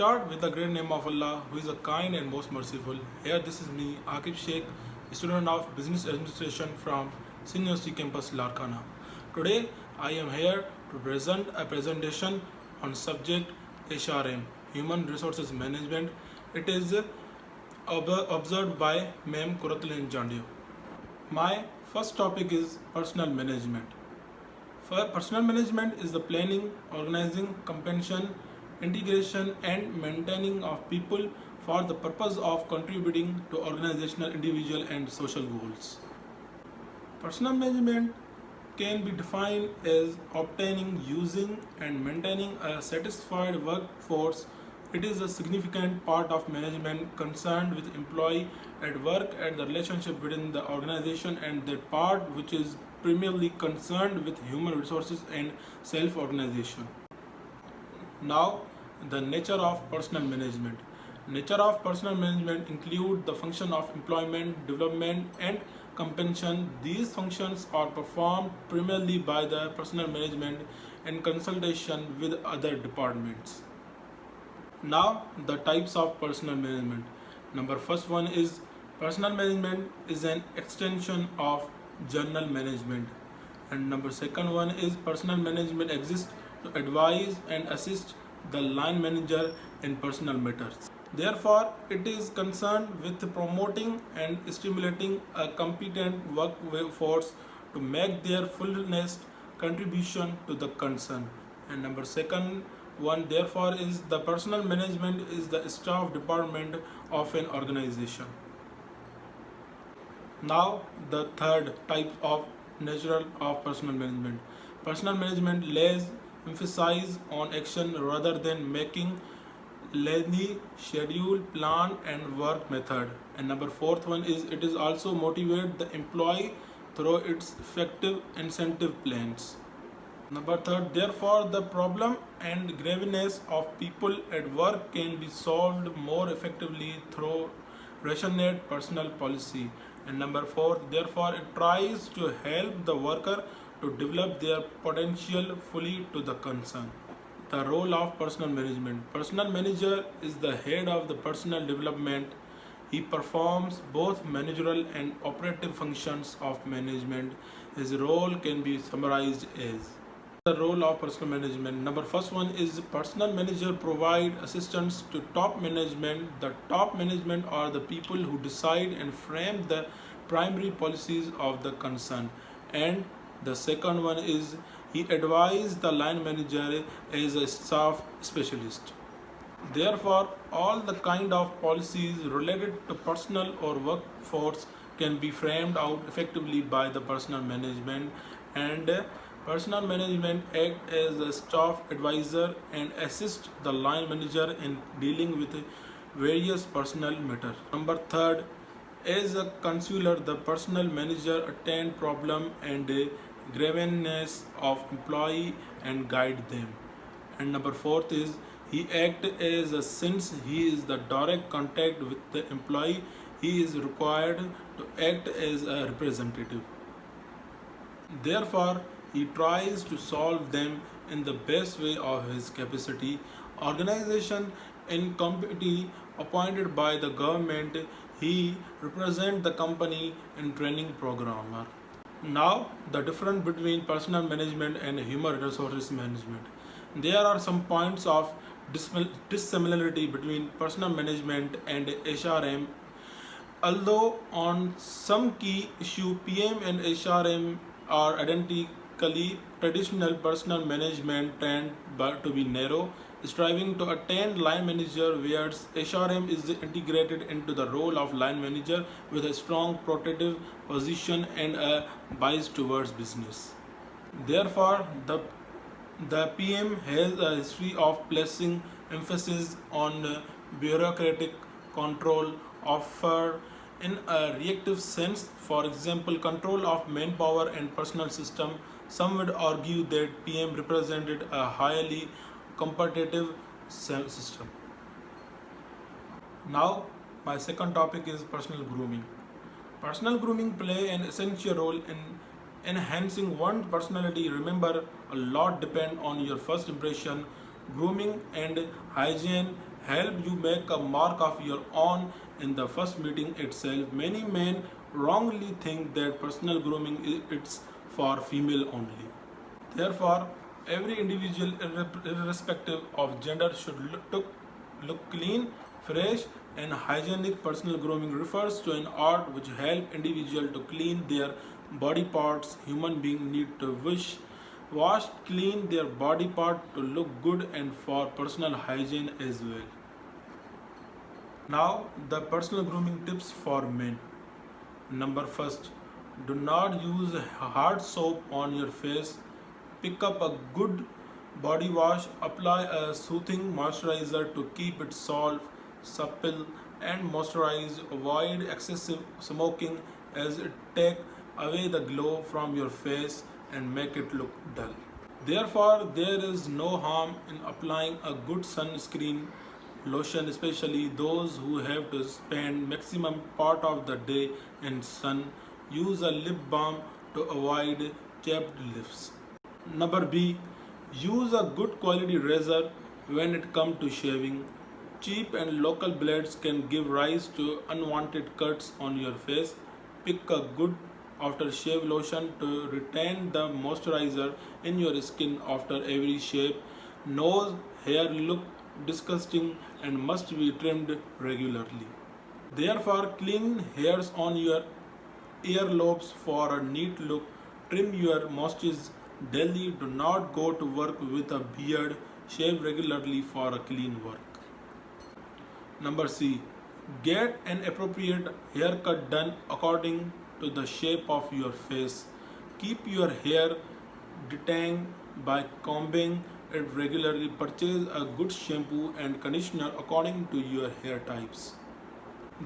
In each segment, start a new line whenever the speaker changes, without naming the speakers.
start with the great name of Allah, who is a kind and most merciful. Here, this is me, Akib Sheikh, student of Business Administration from Sindh University campus, Larkana. Today, I am here to present a presentation on subject HRM, Human Resources Management. It is observed by Ma'am Kuratulin Jandio. My first topic is personal management. Personal management is the planning, organizing, compensation, integration and maintaining of people for the purpose of contributing to organizational, individual and social goals. Personal management can be defined as obtaining, using and maintaining a satisfied workforce. It is a significant part of management concerned with employee at work and the relationship between the organization and that part which is primarily concerned with human resources and self-organization. Now, the nature of personal management. Nature of personal management include the function of employment, development and compensation. These functions are performed primarily by the personal management in consultation with other departments. Now, the types of personal management. First one is personal management is an extension of general management, and second one is personal management exists to advise and assist the line manager in personal matters. Therefore, it is concerned with promoting and stimulating a competent workforce to make their fullest contribution to the concern. And second one, therefore, is the personal management is the staff department of an organization. Now, the third type of nature of personal management. Personal management lays emphasis on action rather than making lengthy schedule, plan and work method. And fourth one is it is also motivate the employee through its effective incentive plans. Third, therefore, the problem and grievances of people at work can be solved more effectively through rationate personal policy. And fourth, therefore, it tries to help the worker to develop their potential fully to the concern. The role of personal management. Personal manager is the head of the personal development. He performs both managerial and operative functions of management. His role can be summarized as the role of personal management. First one is personal manager provide assistance to top management. The top management are the people who decide and frame the primary policies of the concern. And the second one is he advises the line manager as a staff specialist. Therefore, all the kind of policies related to personal or workforce can be framed out effectively by the personal management, and personal management act as a staff advisor and assist the line manager in dealing with various personal matters. Third, as a counselor, the personal manager attend problem and grievances of employee and guide them. And fourth is he act as a since he is the direct contact with the employee, he is required to act as a representative. Therefore, he tries to solve them in the best way of his capacity. Organization in committee appointed by the government, he represent the company in training programmer. Now, the difference between personal management and human resources management. There are some points of dissimilarity between personal management and HRM. Although on some key issue PM and HRM are identically, traditional personal management tend to be narrow, striving to attain line manager, whereas HRM is integrated into the role of line manager with a strong protective position and a bias towards business. Therefore, the PM has a history of placing emphasis on bureaucratic control offer in a reactive sense, for example, control of manpower and personal system. Some would argue that PM represented a highly competitive system. Now, my second topic is personal grooming. Personal grooming play an essential role in enhancing one's personality. Remember, a lot depend on your first impression. Grooming and hygiene help you make a mark of your own in the first meeting itself. Many men wrongly think that personal grooming is for female only. Therefore, every individual, irrespective of gender, should look clean, fresh, and hygienic. Personal grooming refers to an art which helps individuals to clean their body parts. Human beings need to wash, clean their body part to look good and for personal hygiene as well. Now, the personal grooming tips for men. Number first, do not use hard soap on your face. Pick up a good body wash, apply a soothing moisturizer to keep it soft, supple, and moisturized. Avoid excessive smoking as it takes away the glow from your face and make it look dull. Therefore, there is no harm in applying a good sunscreen lotion, especially those who have to spend maximum part of the day in sun. Use a lip balm to avoid chapped lips. Number B, use a good quality razor when it comes to shaving. Cheap and local blades can give rise to unwanted cuts on your face. Pick a good aftershave lotion to retain the moisturizer in your skin after every shave. Nose hair look disgusting and must be trimmed regularly. Therefore, clean hairs on your earlobes for a neat look. Trim your mustache daily. Do not go to work with a beard. Shave regularly for a clean work. Number C, get an appropriate haircut done according to the shape of your face. Keep your hair detained by combing it regularly. Purchase a good shampoo and conditioner according to your hair types.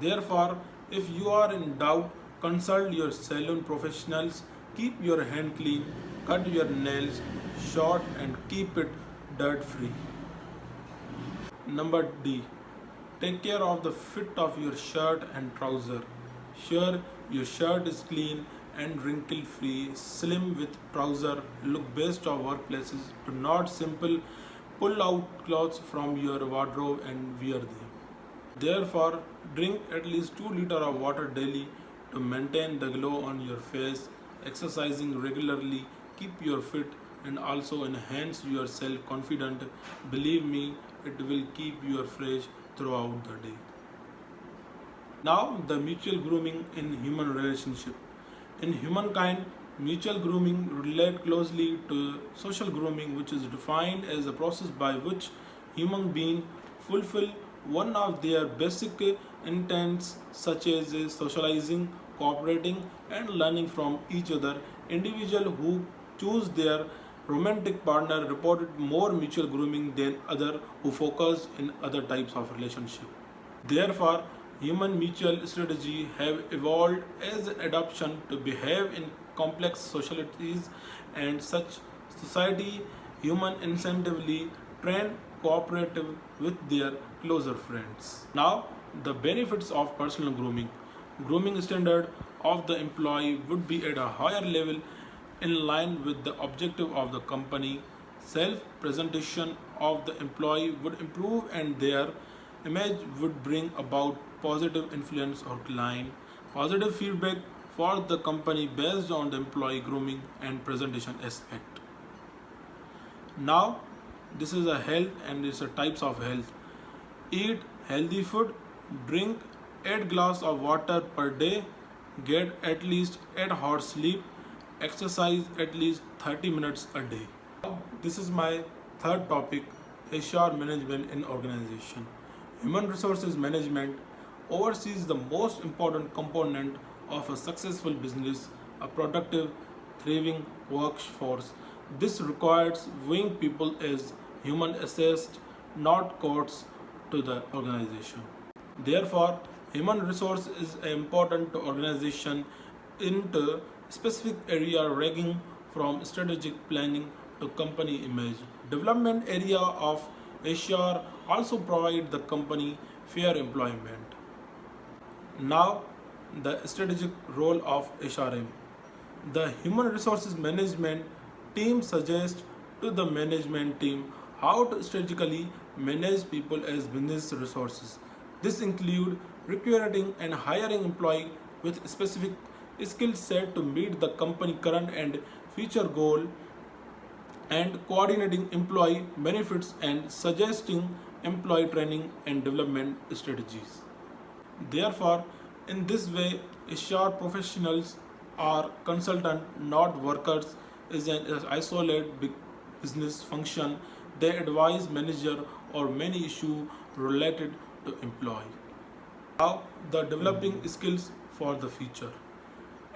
Therefore, if you are in doubt, consult your salon professionals. Keep your hand clean, cut your nails short, and keep it dirt free. Number D, take care of the fit of your shirt and trouser. Sure your shirt is clean and wrinkle free. Slim with trouser look best of workplaces. Do not simply pull out clothes from your wardrobe and wear them. Therefore, drink at least 2 liters of water daily to maintain the glow on your face. Exercising regularly keep your fit and also enhance your self-confidence. Believe me, it will keep you fresh throughout the day. Now, the mutual grooming in human relationship. In humankind, mutual grooming relate closely to social grooming, which is defined as a process by which human beings fulfill one of their basic intents, such as socializing, cooperating, and learning from each other. Individuals who choose their romantic partner reported more mutual grooming than others who focus in other types of relationship. Therefore, human mutual strategy have evolved as an adaptation to behave in complex societies and such society. Human incentively train cooperative with their closer friends. Now, the benefits of personal grooming. Grooming standard of the employee would be at a higher level in line with the objective of the company. Self-presentation of the employee would improve and their image would bring about positive influence or client. Positive feedback for the company based on the employee grooming and presentation aspect. Now, this is a health and it's a types of health. Eat healthy food, drink 8 glasses of water per day, get at least 8 hours sleep, exercise at least 30 minutes a day. This is my third topic, HR management in organization. Human resources management oversees the most important component of a successful business, a productive, thriving workforce. This requires viewing people as human assets, not costs to the organization. Therefore, human resource is important to organization into specific area ranging from strategic planning to company image. Development area of HR also provide the company fair employment. Now, the strategic role of HRM. The human resources management team suggests to the management team how to strategically manage people as business resources. This include recruiting and hiring employee with specific skill set to meet the company current and future goal, and coordinating employee benefits and suggesting employee training and development strategies. Therefore, in this way, HR professionals are consultant, not workers, is an isolated business function. They advise manager or many issue related to employee. Now, the developing skills for the future.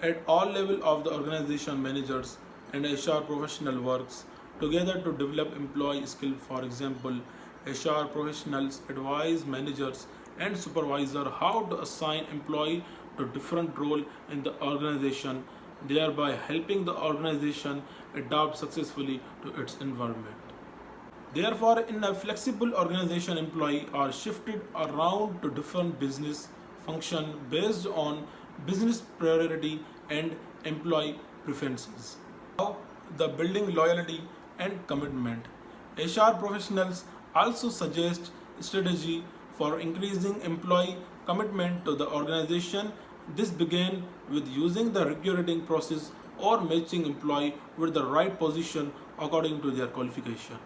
At all level of the organization, managers and HR professional works together to develop employee skill. For example, HR professionals advise managers and supervisor how to assign employee to different role in the organization, thereby helping the organization adapt successfully to its environment. Therefore, in a flexible organization, employees are shifted around to different business function based on business priority and employee preferences. Now, the building loyalty and commitment. HR professionals also suggest strategy for increasing employee commitment to the organization. This began with using the recruiting process or matching employee with the right position according to their qualification.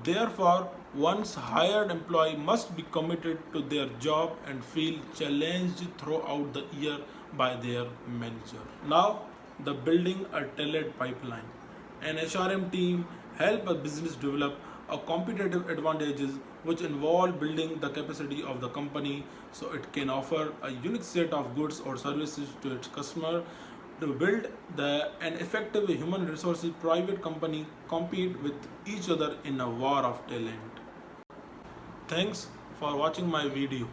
Therefore, one's hired employee must be committed to their job and feel challenged throughout the year by their manager. Now, the building a talent pipeline. An HRM team help a business develop a competitive advantages which involve building the capacity of the company so it can offer a unique set of goods or services to its customer. To build an effective human resources private company compete with each other in a war of talent. Thanks for watching my video.